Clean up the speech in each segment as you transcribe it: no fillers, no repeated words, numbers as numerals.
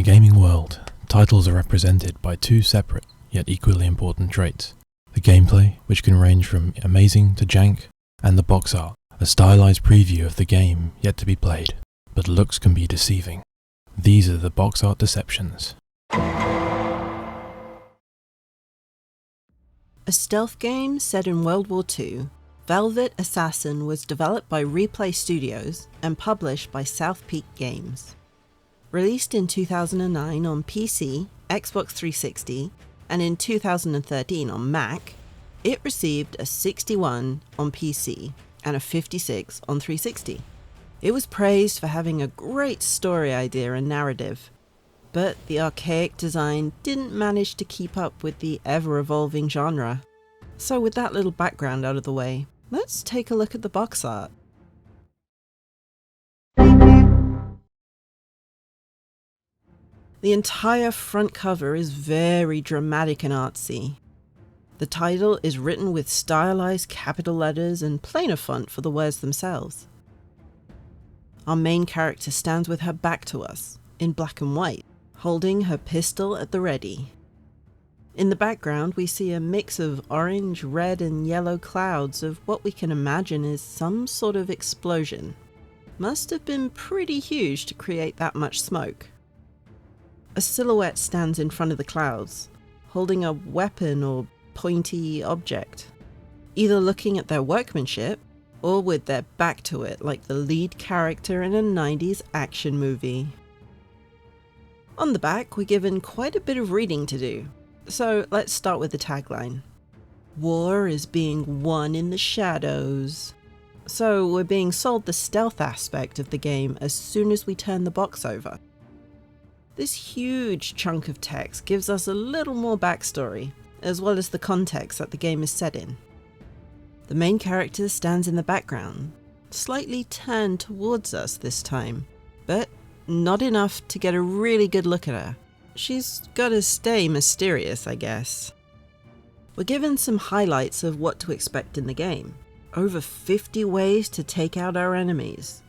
gaming world, titles are represented by two separate yet equally important traits. The gameplay, which can range from amazing to jank, and the box art, a stylized preview of the game yet to be played, but looks can be deceiving. These are the box art deceptions. A stealth game set in World War II, Velvet Assassin was developed by Replay Studios and published by South Peak Games. Released in 2009 on PC, Xbox 360, and in 2013 on Mac, it received a 61 on PC and a 56 on 360. It was praised for having a great story idea and narrative, but the archaic design didn't manage to keep up with the ever-evolving genre. So with that little background out of the way, let's take a look at the box art. The entire front cover is very dramatic and artsy. The title is written with stylized capital letters and plainer font for the words themselves. Our main character stands with her back to us, in black and white, holding her pistol at the ready. In the background we see a mix of orange, red and yellow clouds of what we can imagine is some sort of explosion. Must have been pretty huge to create that much smoke. A silhouette stands in front of the clouds, holding a weapon or pointy object, either looking at their workmanship or with their back to it like the lead character in a 90s action movie. On the back we're given quite a bit of reading to do, so let's start with the tagline. War is being won in the shadows. So we're being sold the stealth aspect of the game as soon as we turn the box over. This huge chunk of text gives us a little more backstory, as well as the context that the game is set in. The main character stands in the background, slightly turned towards us this time, but not enough to get a really good look at her. She's gotta stay mysterious, I guess. We're given some highlights of what to expect in the game. Over 50 ways to take out our enemies.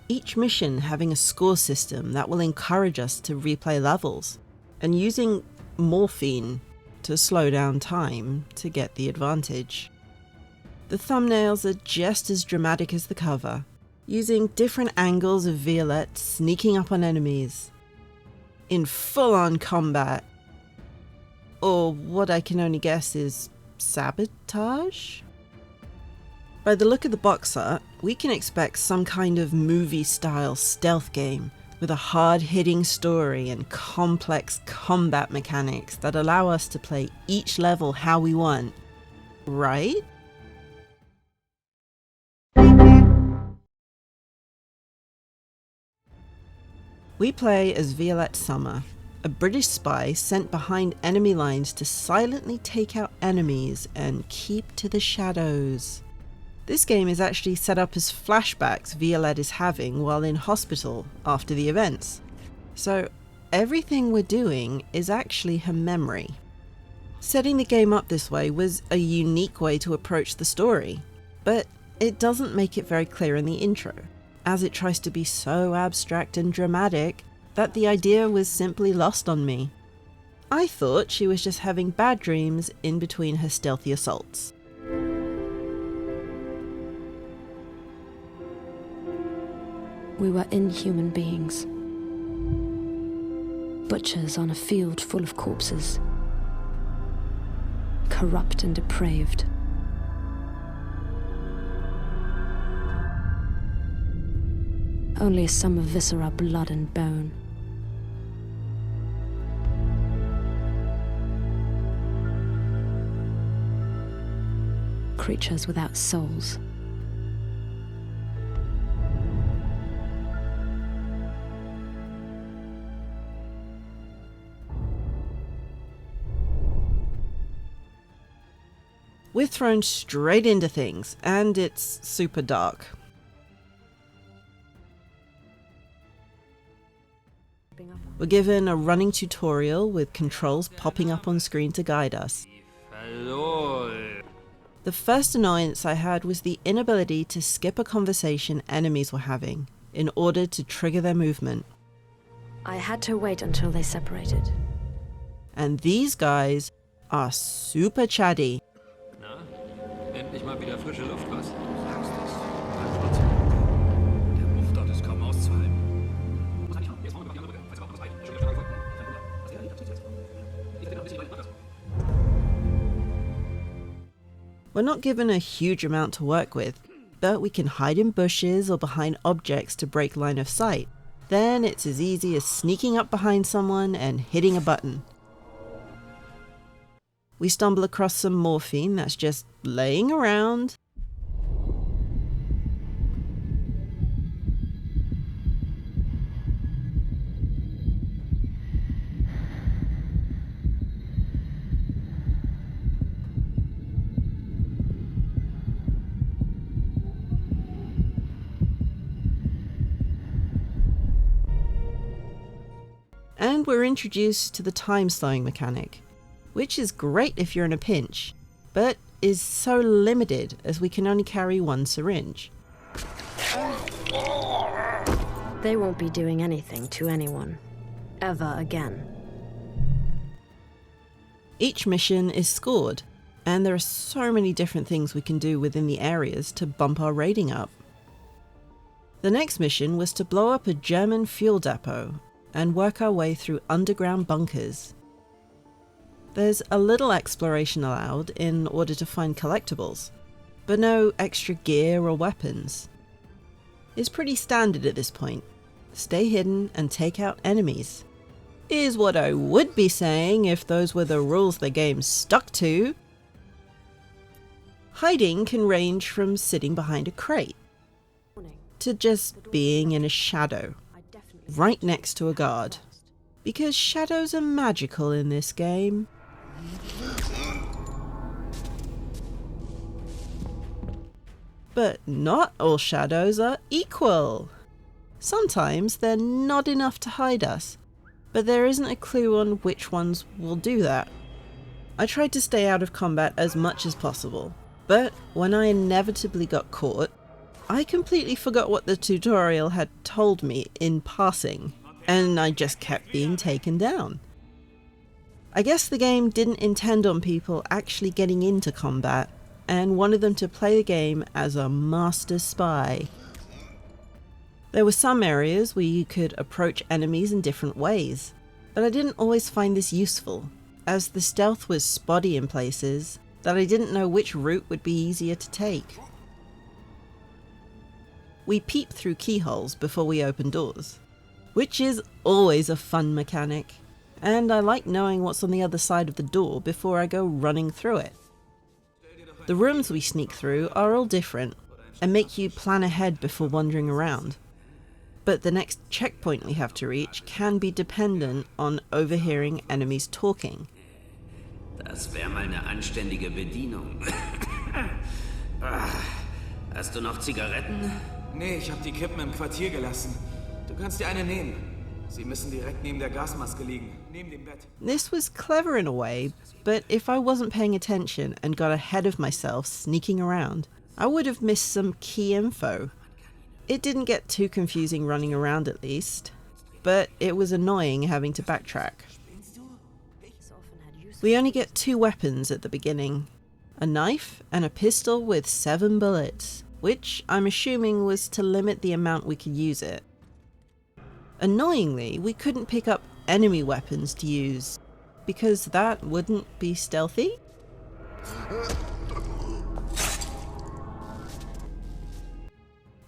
Each mission having a score system that will encourage us to replay levels, and using morphine to slow down time to get the advantage. The thumbnails are just as dramatic as the cover, using different angles of Violette sneaking up on enemies, in full-on combat, or what I can only guess is sabotage? By the look of the box art, we can expect some kind of movie-style stealth game with a hard-hitting story and complex combat mechanics that allow us to play each level how we want, right? We play as Violette Summer, a British spy sent behind enemy lines to silently take out enemies and keep to the shadows. This game is actually set up as flashbacks Violette is having while in hospital after the events. So everything we're doing is actually her memory. Setting the game up this way was a unique way to approach the story, but it doesn't make it very clear in the intro, as it tries to be so abstract and dramatic that the idea was simply lost on me. I thought she was just having bad dreams in between her stealthy assaults. We were inhuman beings. Butchers on a field full of corpses. Corrupt and depraved. Only a sum of viscera, blood and bone. Creatures without souls. We're thrown straight into things, and it's super dark. We're given a running tutorial with controls popping up on screen to guide us. The first annoyance I had was the inability to skip a conversation enemies were having in order to trigger their movement. I had to wait until they separated. And these guys are super chatty. Na, endlich mal wieder frische Luft, was? Du sagst es. Der Muff dort ist kaum auszuhalten. Was eigentlich noch? Jetzt wollen wir die andere Brücke. Falls wir auch noch was weit. Schon wieder gefolgt. Was ist denn da? Ich bin noch ein bisschen weit. We're not given a huge amount to work with, but we can hide in bushes or behind objects to break line of sight. Then it's as easy as sneaking up behind someone and hitting a button. We stumble across some morphine that's just laying around. And we're introduced to the time slowing mechanic, which is great if you're in a pinch, but is so limited as we can only carry one syringe. They won't be doing anything to anyone. Ever again. Each mission is scored, and there are so many different things we can do within the areas to bump our rating up. The next mission was to blow up a German fuel depot and work our way through underground bunkers. There's a little exploration allowed in order to find collectibles, but no extra gear or weapons. It's pretty standard at this point. Stay hidden and take out enemies. Is what I would be saying if those were the rules the game stuck to. Hiding can range from sitting behind a crate to just being in a shadow, right next to a guard. Because shadows are magical in this game. But not all shadows are equal. Sometimes they're not enough to hide us, but there isn't a clue on which ones will do that. I tried to stay out of combat as much as possible, but when I inevitably got caught, I completely forgot what the tutorial had told me in passing, and I just kept being taken down. I guess the game didn't intend on people actually getting into combat, and wanted them to play the game as a master spy. There were some areas where you could approach enemies in different ways, but I didn't always find this useful, as the stealth was spotty in places that I didn't know which route would be easier to take. We peep through keyholes before we open doors, which is always a fun mechanic, and I like knowing what's on the other side of the door before I go running through it. The rooms we sneak through are all different, and make you plan ahead before wandering around. But the next checkpoint we have to reach can be dependent on overhearing enemies talking. Das wär mal eine anständige Bedienung. Hast du noch Zigaretten? Nee, ich hab die Kippen im Quartier gelassen. Du kannst dir eine nehmen. Sie müssen direkt neben der Gasmaske liegen, neben dem Bett. This was clever in a way, but if I wasn't paying attention and got ahead of myself sneaking around, I would have missed some key info. It didn't get too confusing running around at least, but it was annoying having to backtrack. We only get 2 weapons at the beginning, a knife and a pistol with 7 bullets, which I'm assuming was to limit the amount we could use it. Annoyingly, we couldn't pick up enemy weapons to use, because that wouldn't be stealthy.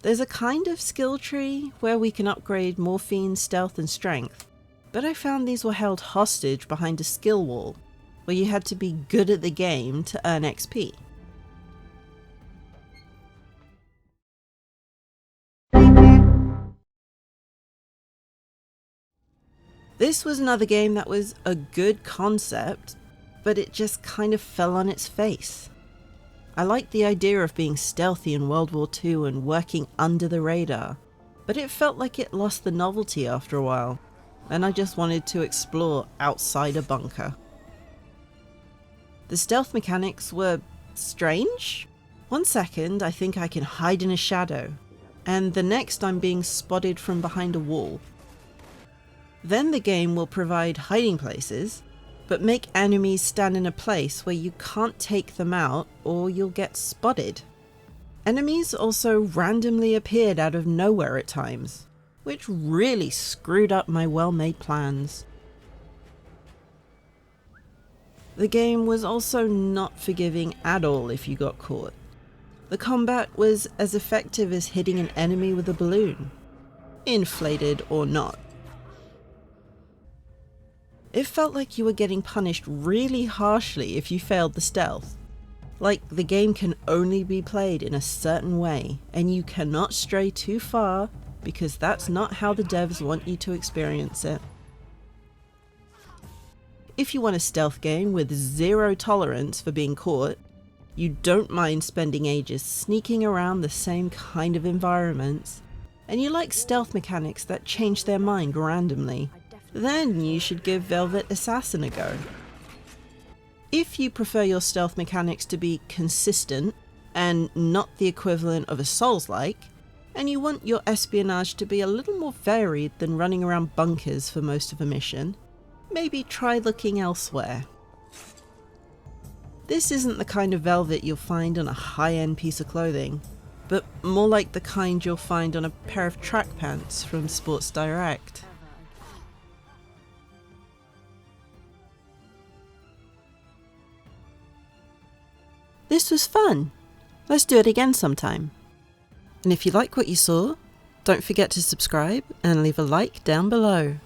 There's a kind of skill tree where we can upgrade morphine, stealth and strength, but I found these were held hostage behind a skill wall, where you had to be good at the game to earn XP. This was another game that was a good concept, but it just kind of fell on its face. I liked the idea of being stealthy in World War II and working under the radar, but it felt like it lost the novelty after a while, and I just wanted to explore outside a bunker. The stealth mechanics were strange. 1 second I think I can hide in a shadow, and the next I'm being spotted from behind a wall. Then the game will provide hiding places, but make enemies stand in a place where you can't take them out or you'll get spotted. Enemies also randomly appeared out of nowhere at times, which really screwed up my well-made plans. The game was also not forgiving at all if you got caught. The combat was as effective as hitting an enemy with a balloon, inflated or not. It felt like you were getting punished really harshly if you failed the stealth. Like the game can only be played in a certain way, and you cannot stray too far because that's not how the devs want you to experience it. If you want a stealth game with zero tolerance for being caught, you don't mind spending ages sneaking around the same kind of environments, and you like stealth mechanics that change their mind randomly, then you should give Velvet Assassin a go. If you prefer your stealth mechanics to be consistent and not the equivalent of a Souls-like, and you want your espionage to be a little more varied than running around bunkers for most of a mission, maybe try looking elsewhere. This isn't the kind of velvet you'll find on a high-end piece of clothing, but more like the kind you'll find on a pair of track pants from Sports Direct. This was fun. Let's do it again sometime. And if you like what you saw, don't forget to subscribe and leave a like down below.